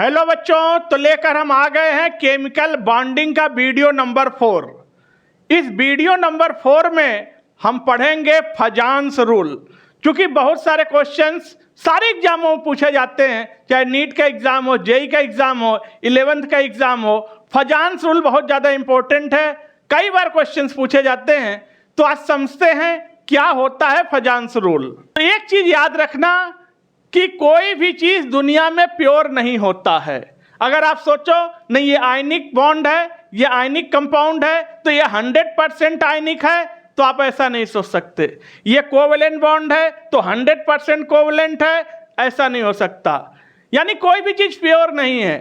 Hello बच्चों, तो लेकर हम आ गए हैं केमिकल बॉन्डिंग का वीडियो नंबर 4। इस वीडियो नंबर 4 में हम पढ़ेंगे फजान्स रूल। क्योंकि बहुत सारे क्वेश्चंस सारे एग्जामों में पूछे जाते हैं, चाहे नीट का एग्जाम हो, जेई का एग्जाम हो, 11th का एग्जाम हो। फजान्स रूल बहुत ज़्यादा इंपॉर्टेंट है, कई बार क्वेश्चंस पूछे जाते हैं। तो आज समझते हैं क्या होता है फजान्स रूल। तो एक चीज़ याद रखना कि कोई भी चीज दुनिया में प्योर नहीं होता है। अगर आप सोचो नहीं ये आयनिक बॉन्ड है, ये आयनिक कंपाउंड है, तो ये 100% आयनिक है, तो आप ऐसा नहीं सोच सकते। ये कोवेलेंट बॉन्ड है तो 100% कोवेलेंट है, ऐसा नहीं हो सकता। यानी कोई भी चीज प्योर नहीं है।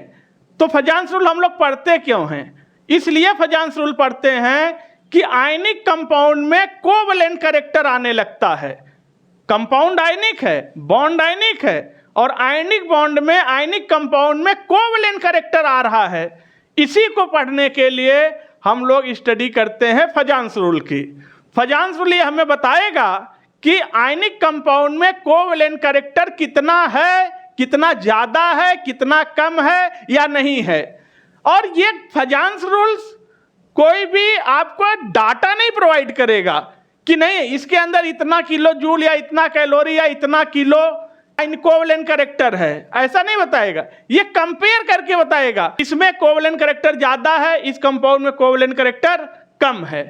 तो फजान्स रूल हम लोग पढ़ते क्यों हैं? इसलिए फजान्स रूल पढ़ते हैं कि आयनिक कंपाउंड में कोवेलेंट कैरेक्टर आने लगता है। कंपाउंड आयनिक है, बॉन्ड आयनिक है, और आयनिक बॉन्ड में, आयनिक कंपाउंड में कोवेलेंट कैरेक्टर आ रहा है। इसी को पढ़ने के लिए हम लोग स्टडी करते हैं फजान्स रूल की। फजान्स रूल ये हमें बताएगा कि आयनिक कंपाउंड में कोवेलेंट कैरेक्टर कितना है, कितना ज्यादा है, कितना कम है या नहीं है। और ये फजान्स रूल्स कोई भी आपको डाटा नहीं प्रोवाइड करेगा कि नहीं इसके अंदर इतना किलो जूल या इतना कैलोरी या इतना किलो कोवेलेंट कैरेक्टर है, ऐसा नहीं बताएगा। ये कंपेयर करके बताएगा, इसमें कोवेलेंट कैरेक्टर ज्यादा है, इस कंपाउंड में कोवेलेंट कैरेक्टर कम है।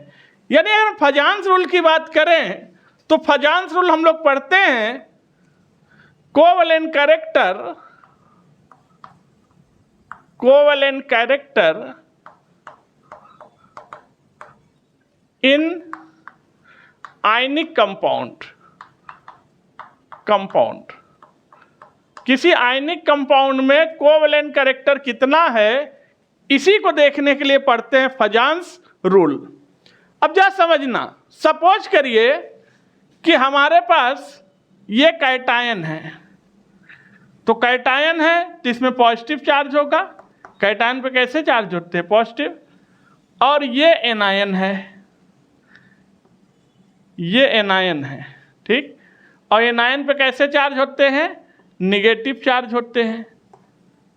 यानी अगर फजान्स रूल की बात करें तो फजान्स रूल हम लोग पढ़ते हैं covalent character in ionic compound. किसी आयनिक कंपाउंड में कोवेलेंट कैरेक्टर कितना है, इसी को देखने के लिए पढ़ते हैं फजान्स रूल। अब जा समझना, सपोज करिए कि हमारे पास ये कैटायन है। तो कैटायन है तो इसमें पॉजिटिव चार्ज होगा। कैटायन पे कैसे चार्ज होते हैं? पॉजिटिव। और ये एनायन है, ये एनायन है, ठीक। और एनायन पे कैसे चार्ज होते हैं? निगेटिव चार्ज होते हैं।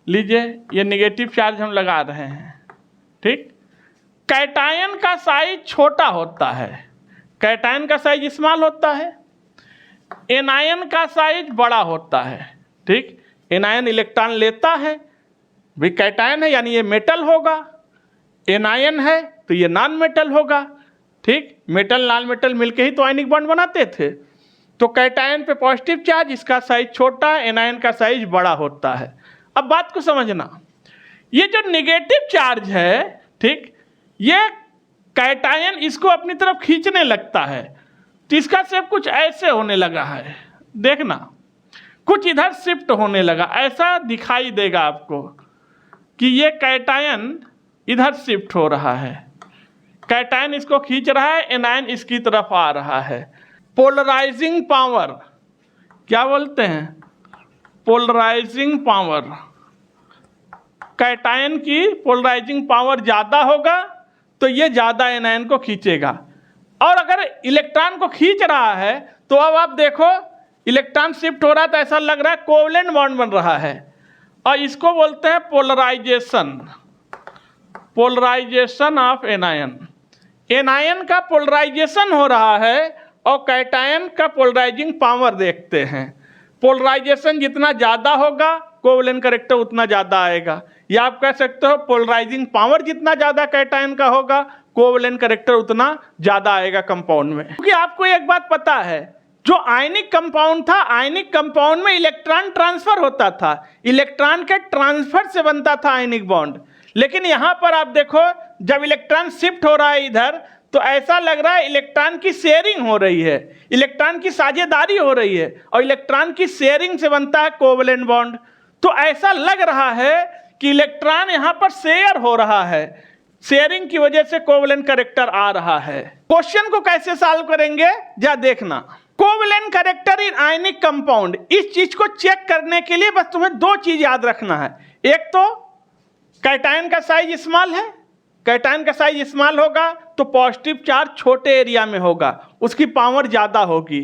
लीजिए ये निगेटिव चार्ज हम लगा रहे हैं, ठीक। कैटायन का साइज छोटा होता है, कैटायन का साइज स्मॉल होता है, एनायन का साइज बड़ा होता है, ठीक। एनायन इलेक्ट्रॉन लेता है, भाई कैटायन है यानी ये मेटल होगा, एनायन है तो ये नॉन मेटल होगा, ठीक। मेटल नॉन मेटल मिलके ही तो आयनिक बॉन्ड बनाते थे। तो कैटायन पे पॉजिटिव चार्ज, इसका साइज छोटा, एनायन का साइज बड़ा होता है। अब बात को समझना, ये जो निगेटिव चार्ज है, ठीक, ये कैटायन इसको अपनी तरफ खींचने लगता है, तो इसका शेप कुछ ऐसे होने लगा है। देखना कुछ इधर शिफ्ट होने लगा, ऐसा दिखाई देगा आपको कि ये कैटायन इधर शिफ्ट हो रहा है। कैटायन इसको खींच रहा है, एनायन इसकी तरफ आ रहा है। पोलराइजिंग पावर, क्या बोलते हैं? Polarising power. कैटायन की पोलराइजिंग पावर ज्यादा होगा तो ये ज्यादा एनायन को खींचेगा। और अगर इलेक्ट्रॉन को खींच रहा है तो अब आप देखो इलेक्ट्रॉन शिफ्ट हो रहा है तो ऐसा लग रहा है कोवेलेंट बॉन्ड बन रहा है, और इसको बोलते हैं पोलराइजेशन ऑफ एनायन। एनायन का पोलराइजेशन हो रहा है और कैटायन का पोलराइजिंग पावर देखते हैं। पोलराइजेशन जितना ज़्यादा होगा कोवेलेंट कैरेक्टर उतना ज़्यादा आएगा, या आप कह सकते हो पोलराइजिंग पावर जितना ज़्यादा कैटायन का होगा कोवेलेंट कैरेक्टर उतना ज़्यादा आएगा कंपाउंड में। क्योंकि आपको एक बात पता है, जो आयनिक कंपाउंड था, आयनिक कंपाउंड में इलेक्ट्रॉन ट्रांसफर होता था, इलेक्ट्रॉन के ट्रांसफर से बनता था आयनिक बॉन्ड। लेकिन यहाँ पर आप देखो जब इलेक्ट्रॉन शिफ्ट हो रहा है इधर, तो ऐसा लग रहा है इलेक्ट्रॉन की शेयरिंग हो रही है, इलेक्ट्रॉन की साझेदारी हो रही है, और इलेक्ट्रॉन की शेयरिंग से बनता है कोवेलेंट बॉन्ड। तो ऐसा लग रहा है कि इलेक्ट्रॉन यहाँ पर शेयर हो रहा है, शेयरिंग की वजह से कोवेलेंट कैरेक्टर आ रहा है। क्वेश्चन को कैसे सॉल्व करेंगे जा देखना। Covalent character in ionic compound, इस चीज को चेक करने के लिए बस तुम्हें दो चीज याद रखना है। एक तो कैटायन का साइज स्मॉल है, कैटायन का साइज स्मॉल होगा तो पॉजिटिव चार्ज छोटे एरिया में होगा, उसकी पावर ज़्यादा होगी।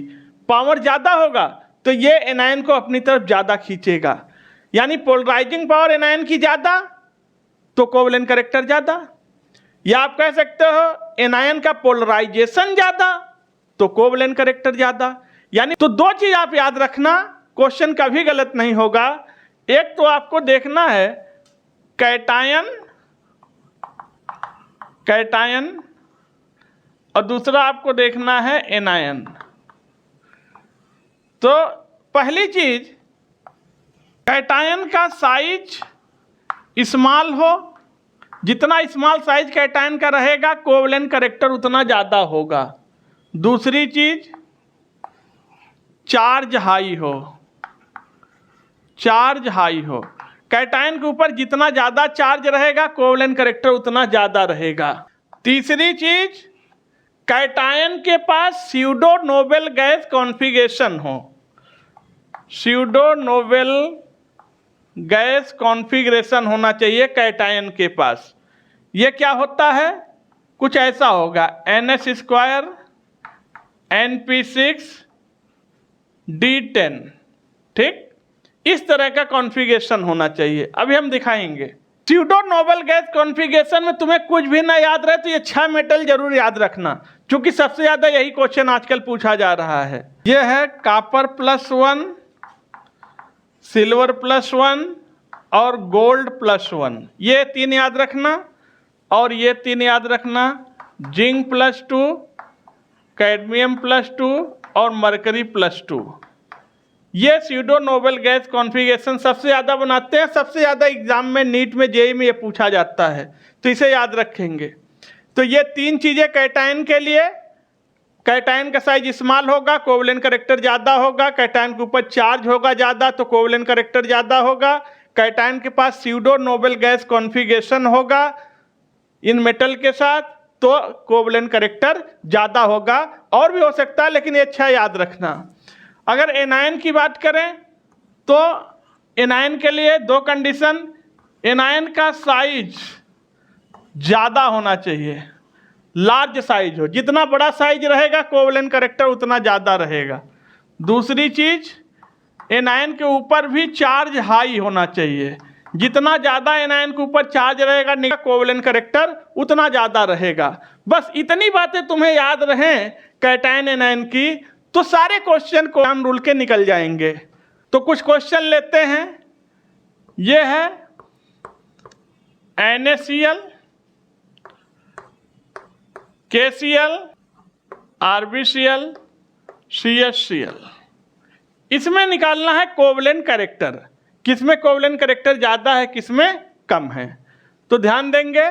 पावर ज़्यादा होगा तो ये एनायन को अपनी तरफ ज़्यादा खींचेगा। यानी पोलराइजिंग पावर एनायन की ज़्यादा तो कोवलेंट करेक्टर ज़्यादा, या आप कह सकते हो एनायन का पोलराइजेशन ज़्यादा तो कोवलेंट करेक्टर ज़्यादा। यानी तो दो चीज़ आप याद रखना, क्वेश्चन कभी गलत नहीं होगा। एक तो आपको देखना है कैटायन और दूसरा आपको देखना है एनायन। तो पहली चीज, कैटायन का साइज स्मॉल हो, जितना स्मॉल साइज कैटायन का रहेगा कोवलेंट करेक्टर उतना ज़्यादा होगा। दूसरी चीज, चार्ज हाई हो, कैटायन के ऊपर जितना ज़्यादा चार्ज रहेगा कोवलेंट करेक्टर उतना ज़्यादा रहेगा। तीसरी चीज, कैटायन के पास स्यूडो नोबल गैस कॉन्फ़िगरेशन हो, स्यूडो नोबल गैस कॉन्फ़िगरेशन होना चाहिए कैटायन के पास। ये क्या होता है, कुछ ऐसा होगा NH2 NP6 D10, ठीक, इस तरह का कॉन्फ़िगरेशन होना चाहिए। अभी हम दिखाएंगे। स्यूडो नोबल गैस कॉन्फ़िगरेशन में तुम्हें कुछ भी ना याद रहे तो ये 6 मेटल जरूर याद रखना, क्योंकि सबसे ज़्यादा यही क्वेश्चन आजकल पूछा जा रहा है। ये है कॉपर +1, सिल्वर +1 और गोल्ड +1, ये 3 याद रखना। और ये 3 याद रखना, जिंक +2, कैडमियम +2 और मरकरी +2। ये स्यूडो नोबल गैस कॉन्फ़िगरेशन सबसे ज़्यादा बनाते हैं, सबसे ज़्यादा एग्जाम में, नीट में, जेईई में ये पूछा जाता है, तो इसे याद रखेंगे। तो ये 3 चीज़ें कैटायन के लिए, कैटायन का साइज स्मॉल होगा कोवलेंट करेक्टर ज़्यादा होगा, कैटायन के ऊपर चार्ज होगा ज़्यादा तो कोवलेंट करेक्टर ज़्यादा होगा, कैटायन के पास स्यूडो नोबल गैस कॉन्फ़िगरेशन होगा इन मेटल के साथ तो कोवलेंट करेक्टर ज़्यादा होगा। और भी हो सकता है लेकिन ये अच्छा याद रखना। अगर एनायन की बात करें तो एनायन के लिए 2 कंडीशन, एनायन का साइज ज़्यादा होना चाहिए, लार्ज साइज हो, जितना बड़ा साइज रहेगा कोवलेंट करेक्टर उतना ज़्यादा रहेगा। दूसरी चीज, एनायन के ऊपर भी चार्ज हाई होना चाहिए, जितना ज़्यादा एनायन के ऊपर चार्ज रहेगा कोवलेंट करेक्टर उतना ज़्यादा रहेगा। बस इतनी बातें तुम्हें याद रहें कैटायन एनायन की, तो सारे क्वेश्चन को हम रूल के निकल जाएंगे। तो कुछ क्वेश्चन लेते हैं। ये है NaCl, KCl, RbCl, CHCl, इसमें निकालना है कोवलेंट करेक्टर, किसमें कोवलेंट करेक्टर ज़्यादा है किसमें कम है। तो ध्यान देंगे,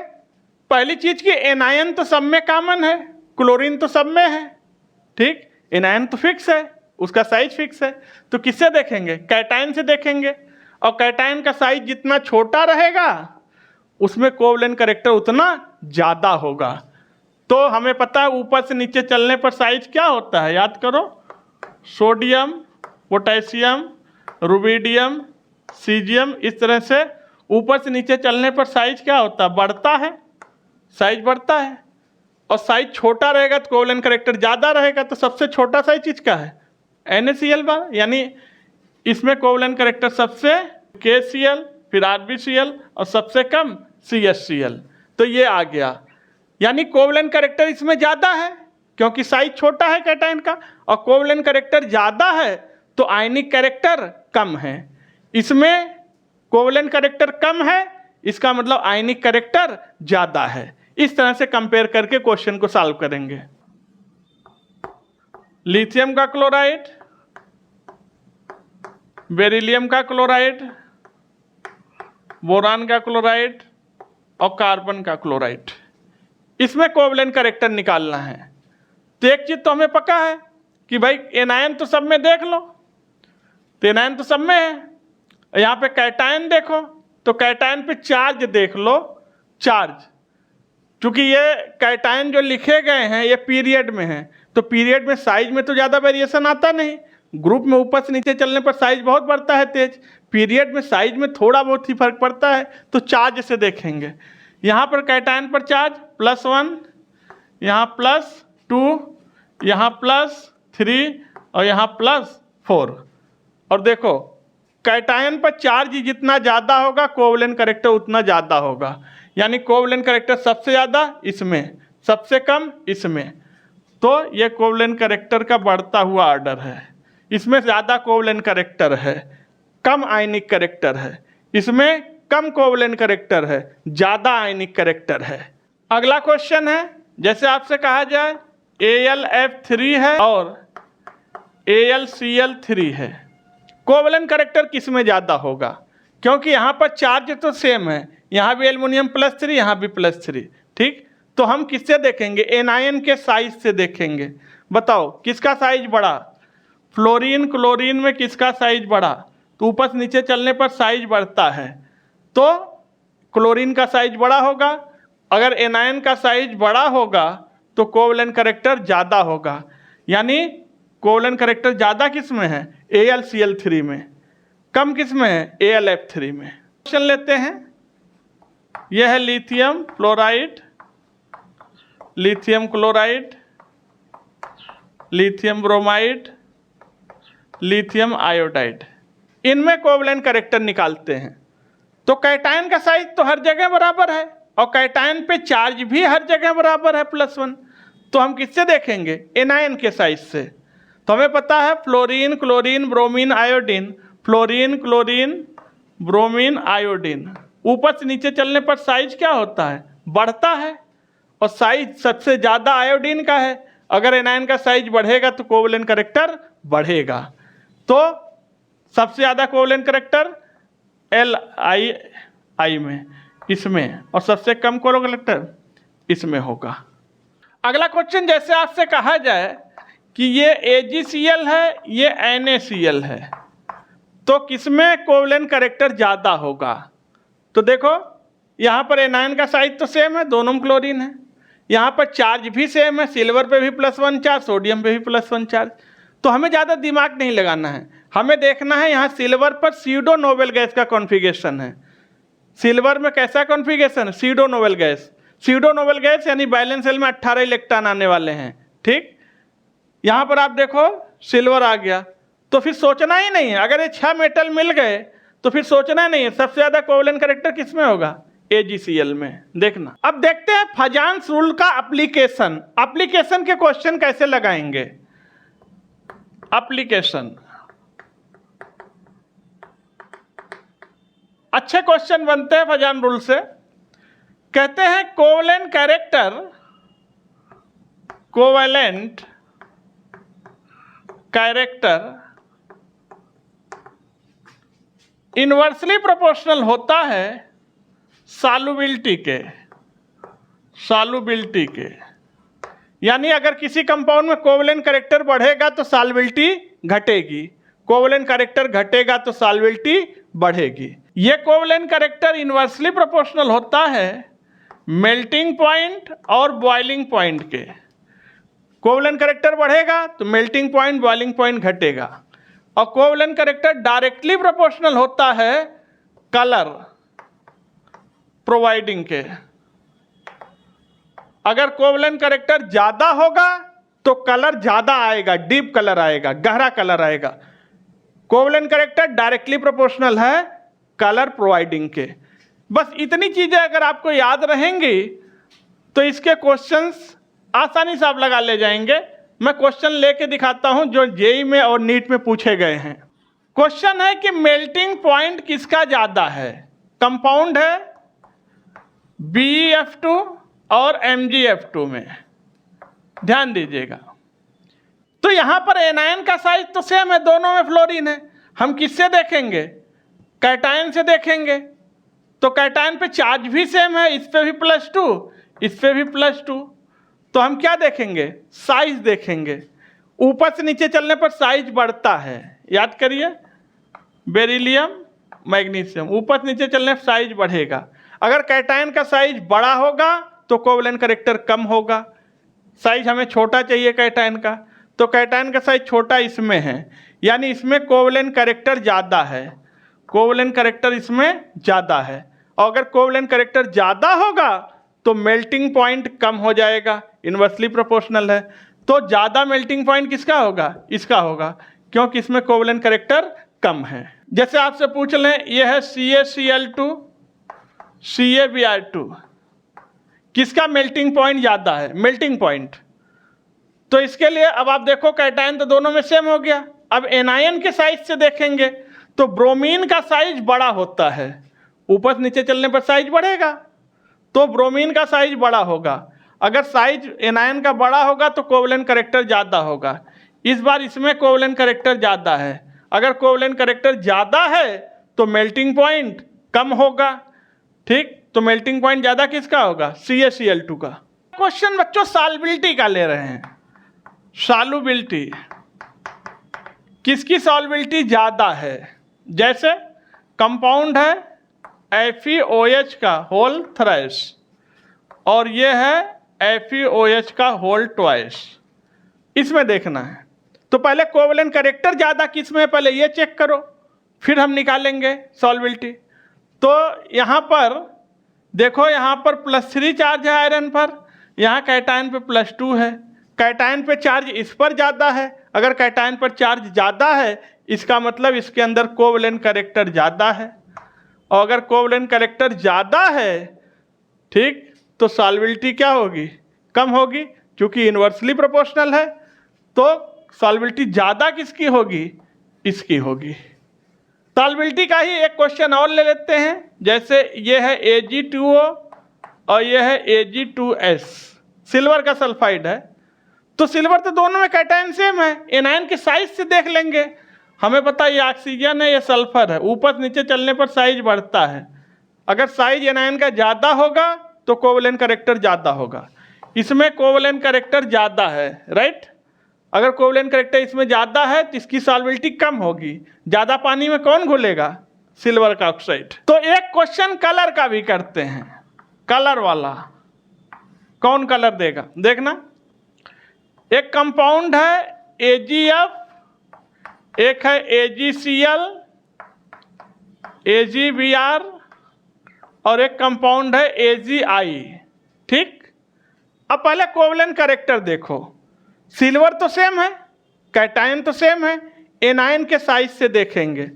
पहली चीज़ कि एनायन तो सब में कॉमन है, क्लोरीन तो सब में है, ठीक, एनायन तो फिक्स है, उसका साइज फिक्स है। तो किससे देखेंगे, कैटायन से देखेंगे, और कैटायन का साइज जितना छोटा रहेगा उसमें कोवलेंट करेक्टर उतना ज़्यादा होगा। तो हमें पता है ऊपर से नीचे चलने पर साइज क्या होता है, याद करो, सोडियम, पोटेशियम, रुबिडियम, सीजियम, इस तरह से ऊपर से नीचे चलने पर साइज क्या होता है, बढ़ता है, साइज बढ़ता है। और साइज छोटा रहेगा तो कोवलेंट करेक्टर ज़्यादा रहेगा। तो सबसे छोटा साइज चीज़ का है NaCl बार, यानी इसमें कोवलेंट करेक्टर सबसे KCl, फिर RbCl और सबसे कम CHCl। तो ये आ गया, यानी कोवलेंट करेक्टर इसमें ज़्यादा है क्योंकि साइज छोटा है कैटायन का, और कोवलेंट करेक्टर ज़्यादा है तो आयनिक करेक्टर कम है। इसमें कोवलेंट करेक्टर कम है, इसका मतलब आयनिक करेक्टर ज़्यादा है। इस तरह से कंपेयर करके क्वेश्चन को सॉल्व करेंगे। लिथियम का क्लोराइड, बेरिलियम का क्लोराइड, बोरान का क्लोराइड और कार्बन का क्लोराइड, इसमें कोवलेंट करेक्टर निकालना है। तो एक चीज़ तो हमें पक्का है कि भाई एनायन तो सब में देख लो, तो एनायन तो सब में है। यहाँ पे कैटायन देखो तो कैटायन पे चार्ज देख लो, चार्ज, क्योंकि ये कैटायन जो लिखे गए हैं ये पीरियड में है, तो पीरियड में साइज में तो ज़्यादा वेरिएशन आता नहीं, ग्रुप में ऊपर से नीचे चलने पर साइज बहुत बढ़ता है तेज, पीरियड में साइज में थोड़ा बहुत ही फर्क पड़ता है। तो चार्ज से देखेंगे, यहाँ पर कैटायन पर चार्ज +1, यहाँ +2, यहाँ +3 और यहाँ +4। और देखो कैटायन पर चार्ज जितना ज़्यादा होगा कोवलेंट कैरेक्टर उतना ज़्यादा होगा, यानी कोवलेंट कैरेक्टर सबसे ज़्यादा इसमें, सबसे कम इसमें। तो ये कोवलेंट कैरेक्टर का बढ़ता हुआ ऑर्डर है। इसमें ज़्यादा कोवलेंट कैरेक्टर है, कम आयनिक कैरेक्टर है, इसमें कम कोवलेंट कैरेक्टर है, ज़्यादा आयनिक कैरेक्टर है। अगला क्वेश्चन है, जैसे आपसे कहा जाए AlF3 है और AlCl3 है, कोवलेंट कैरेक्टर किस में ज़्यादा होगा? क्योंकि यहाँ पर चार्ज तो सेम है, यहाँ भी एल्युमिनियम +3 यहाँ भी +3, ठीक। तो हम किससे देखेंगे? एनायन के साइज से देखेंगे। बताओ किसका साइज बड़ा? फ्लोरीन क्लोरीन में किसका साइज बड़ा? तो ऊपर से नीचे चलने पर साइज बढ़ता है, तो क्लोरीन का साइज बड़ा होगा। अगर एनायन का साइज बड़ा होगा तो कोवलेंट कैरेक्टर ज़्यादा होगा, यानी कोवलेंट कैरेक्टर ज़्यादा किस में है? AlCl3 में। कम किस में है? AlF3 में। क्वेश्चन लेते हैं, यह है lithium fluoride, lithium chloride, lithium bromide, lithium iodide, इनमें कोवलेंट कैरेक्टर निकालते हैं। तो कैटायन का साइज तो हर जगह बराबर है और कैटायन पे चार्ज भी हर जगह बराबर है +1, तो हम किससे देखेंगे? एनायन के साइज से। तो हमें पता है fluorine chlorine bromine iodine, fluorine chlorine bromine iodine, ऊपर से नीचे चलने पर साइज क्या होता है? बढ़ता है, और साइज सबसे ज़्यादा आयोडीन का है। अगर एनायन का साइज बढ़ेगा तो कोवलेंट कैरेक्टर बढ़ेगा। तो सबसे ज़्यादा कोवलेंट कैरेक्टर Li में, इसमें, और सबसे कम कोवलेंट कैरेक्टर इसमें होगा। अगला क्वेश्चन, जैसे आपसे कहा जाए कि ये AgCl है, ये NaCl है, तो किसमें कोवलेंट कैरेक्टर ज़्यादा होगा? तो देखो यहाँ पर एनायन का साइज तो सेम है, दोनों में क्लोरीन है, यहाँ पर चार्ज भी सेम है, सिल्वर पे भी +1 चार्ज, सोडियम पे भी +1 चार्ज। तो हमें ज़्यादा दिमाग नहीं लगाना है, हमें देखना है यहाँ सिल्वर पर सीडो नोबेल गैस का कॉन्फ़िगरेशन है। सिल्वर में कैसा कॉन्फ़िगरेशन है? Pseudo noble gas. Pseudo noble gas यानी बैलेंस शेल में 18 इलेक्ट्रॉन आने वाले हैं, ठीक। यहाँ पर आप देखो सिल्वर आ गया, तो फिर सोचना ही नहीं है, अगर ये 6 मेटल मिल गए तो फिर सोचना नहीं है सबसे ज़्यादा कोवलेंट कैरेक्टर किस में होगा? AgCl में। देखना, अब देखते हैं फजान्स रूल का एप्लीकेशन। एप्लीकेशन के क्वेश्चन कैसे लगाएंगे? एप्लीकेशन अच्छे क्वेश्चन बनते हैं फजान रूल से। कहते हैं कोवलेंट कैरेक्टर इनवर्सली प्रोपोर्शनल होता है सॉल्युबिलिटी के, यानी अगर किसी कंपाउंड में कोवलेंट कैरेक्टर बढ़ेगा तो सॉल्युबिलिटी घटेगी, कोवलेंट कैरेक्टर घटेगा तो सॉल्युबिलिटी बढ़ेगी। ये कोवलेंट कैरेक्टर इनवर्सली प्रोपोर्शनल होता है मेल्टिंग पॉइंट और बॉइलिंग पॉइंट के। कोवलेंट कैरेक्टर बढ़ेगा तो मेल्टिंग पॉइंट बॉइलिंग पॉइंट घटेगा, और कोवलेंट कैरेक्टर डायरेक्टली प्रोपोर्शनल होता है कलर प्रोवाइडिंग के। अगर कोवलेंट कैरेक्टर ज़्यादा होगा तो कलर ज़्यादा आएगा, डीप कलर आएगा, गहरा कलर आएगा। कोवलेंट कैरेक्टर डायरेक्टली प्रोपोर्शनल है कलर प्रोवाइडिंग के। बस इतनी चीज़ें अगर आपको याद रहेंगी तो इसके क्वेश्चंस आसानी से आप लगा ले जाएंगे। मैं क्वेश्चन लेके दिखाता हूं जो जेई में और नीट में पूछे गए हैं। क्वेश्चन है कि मेल्टिंग पॉइंट किसका ज़्यादा है? कंपाउंड है BeF2 और MgF2 में, ध्यान दीजिएगा। तो यहाँ पर एनायन का साइज तो सेम है, दोनों में फ्लोरीन है। हम किससे देखेंगे? कैटायन से देखेंगे। तो कैटायन पे चार्ज भी सेम है, इस पे भी +2, इस पे भी +2। तो हम क्या देखेंगे? साइज देखेंगे। ऊपर से नीचे चलने पर साइज बढ़ता है, याद करिए, बेरिलियम मैग्नीशियम, ऊपर से नीचे चलने पर साइज बढ़ेगा। अगर कैटायन का साइज बड़ा होगा तो कोवलेंट कैरेक्टर कम होगा। साइज हमें छोटा चाहिए कैटायन का, तो कैटायन का साइज छोटा इसमें है, यानी इसमें कोवलेंट कैरेक्टर ज़्यादा है, कोवलेंट कैरेक्टर इसमें ज़्यादा है। और अगर कोवलेंट कैरेक्टर ज़्यादा होगा तो मेल्टिंग पॉइंट कम हो जाएगा, इन्वर्सली प्रोपोर्शनल है। तो ज़्यादा मेल्टिंग पॉइंट किसका होगा? इसका होगा, क्योंकि इसमें कोवलेंट कैरेक्टर कम है। जैसे आपसे पूछ लें ये है CaCl2 CaBr2, किसका मेल्टिंग पॉइंट ज़्यादा है, मेल्टिंग पॉइंट। तो इसके लिए अब आप देखो कैटायन तो दोनों में सेम हो गया। अब एनायन के साइज से देखेंगे तो ब्रोमीन का साइज बड़ा होता है, ऊपर से नीचे चलने पर साइज बढ़ेगा, तो ब्रोमीन का साइज बड़ा होगा। अगर साइज एनायन का बड़ा होगा तो कोवलेंट कैरेक्टर ज़्यादा होगा। इस बार इसमें कोवलेंट कैरेक्टर ज़्यादा है। अगर कोवलेंट कैरेक्टर ज़्यादा है तो मेल्टिंग पॉइंट कम होगा, ठीक। तो मेल्टिंग पॉइंट ज़्यादा किसका होगा, CaCl2 का। क्वेश्चन बच्चों सॉल्बिलिटी का ले रहे हैं। सॉल्युबिलिटी, किसकी सॉल्युबिलिटी ज़्यादा है। जैसे कंपाउंड है FeOH का होल थ्राइस और ये है FeOH का होल ट्वाइस। इसमें देखना है तो पहले कोवलेंट कैरेक्टर ज़्यादा किस में है, पहले ये चेक करो, फिर हम निकालेंगे सॉल्युबिलिटी। तो यहाँ पर देखो, यहाँ पर +3 चार्ज है आयरन पर, यहाँ कैटायन पे +2 है। कैटायन पे चार्ज इस पर ज़्यादा है। अगर कैटायन पर चार्ज ज़्यादा है इसका मतलब इसके अंदर कोवलेंट कैरेक्टर ज़्यादा है, और अगर कोवलेंट कैरेक्टर ज़्यादा है, ठीक, तो सॉल्युबिलिटी क्या होगी, कम होगी, क्योंकि इन्वर्सली प्रोपोर्शनल है। तो सॉल्युबिलिटी ज़्यादा किसकी होगी, इसकी होगी। सॉल्युबिलिटी का ही एक क्वेश्चन और ले लेते हैं। जैसे ये है Ag2O और ये है Ag2S, सिल्वर का सल्फाइड है। तो सिल्वर तो दोनों में कैटायन सेम है, एनायन के साइज से देख लेंगे। हमें पता है ये ऑक्सीजन है, ये सल्फर है, ऊपर से नीचे चलने पर साइज बढ़ता है। अगर साइज एनायन का ज़्यादा होगा तो कोवलेंट कैरेक्टर ज़्यादा होगा। इसमें कोवलेंट कैरेक्टर ज़्यादा है, राइट। अगर कोवलेंट कैरेक्टर इसमें ज़्यादा है तो इसकी सॉल्युबिलिटी कम होगी। ज़्यादा पानी में कौन घुलेगा, सिल्वर का ऑक्साइड। तो एक क्वेश्चन कलर का भी करते हैं, कलर वाला। कौन कलर देगा, देखना। एक कंपाउंड है AgF, एक है AgCl, AgBr और एक कंपाउंड है AgI, ठीक। अब पहले कोवलेंट कैरेक्टर देखो। सिल्वर तो सेम है, कैटायन तो सेम है, एनायन के साइज से देखेंगे।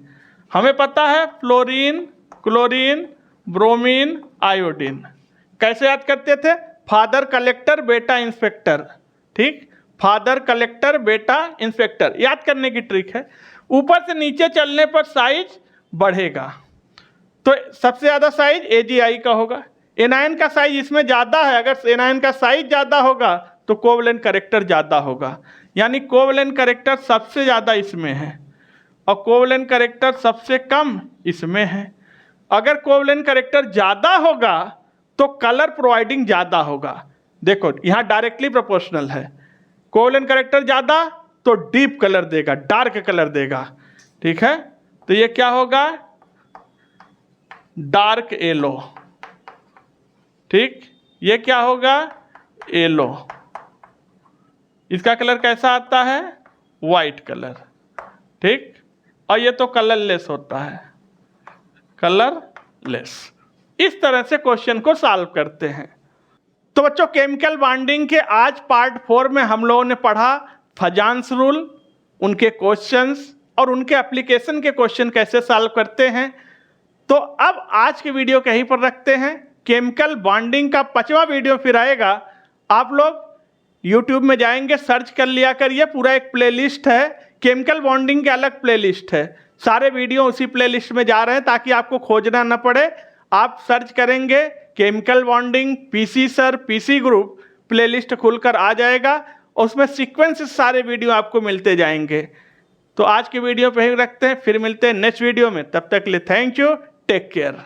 हमें पता है फ्लोरीन, क्लोरीन, ब्रोमीन, आयोडीन। कैसे याद करते थे, फादर कलेक्टर बेटा इंस्पेक्टर, ठीक। फादर कलेक्टर बेटा इंस्पेक्टर याद करने की ट्रिक है। ऊपर से नीचे चलने पर साइज बढ़ेगा, तो सबसे ज़्यादा साइज AgI का होगा। एनायन का साइज इसमें ज़्यादा है, अगर एनायन का साइज ज़्यादा होगा तो कोवलेंट कैरेक्टर ज़्यादा होगा। यानी कोवलेंट कैरेक्टर सबसे ज़्यादा इसमें है और कोवलेंट कैरेक्टर सबसे कम इसमें है। अगर कोवलेंट कैरेक्टर ज़्यादा होगा तो कलर प्रोवाइडिंग ज़्यादा होगा। देखो यहाँ डायरेक्टली प्रोपोर्शनल है, कोवलेंट कैरेक्टर ज़्यादा तो डीप कलर देगा, डार्क कलर देगा, ठीक है। तो ये क्या होगा, डार्क येलो, ठीक। ये क्या होगा, येलो। इसका कलर कैसा आता है, वाइट कलर, ठीक। और ये तो कलरलेस होता है, कलरलेस। इस तरह से क्वेश्चन को सॉल्व करते हैं। तो बच्चों केमिकल बॉन्डिंग के आज पार्ट 4 में हम लोगों ने पढ़ा फजान्स रूल, उनके क्वेश्चंस और उनके एप्लीकेशन के क्वेश्चन कैसे सॉल्व करते हैं। तो अब आज के वीडियो कहीं पर रखते हैं। केमिकल बॉन्डिंग का 5वां वीडियो फिर आएगा। आप लोग YouTube में जाएंगे, सर्च कर लिया करिए, पूरा एक प्लेलिस्ट है, केमिकल बॉन्डिंग के अलग प्लेलिस्ट है, सारे वीडियो उसी प्लेलिस्ट में जा रहे हैं ताकि आपको खोजना न पड़े। आप सर्च करेंगे chemical bonding PC sir, PC group, playlist खुलकर आ जाएगा, उसमें सीक्वेंस सारे वीडियो आपको मिलते जाएंगे। तो आज के वीडियो पे ही रखते हैं, फिर मिलते हैं नेक्स्ट वीडियो में। तब तक के लिए थैंक यू, टेक केयर।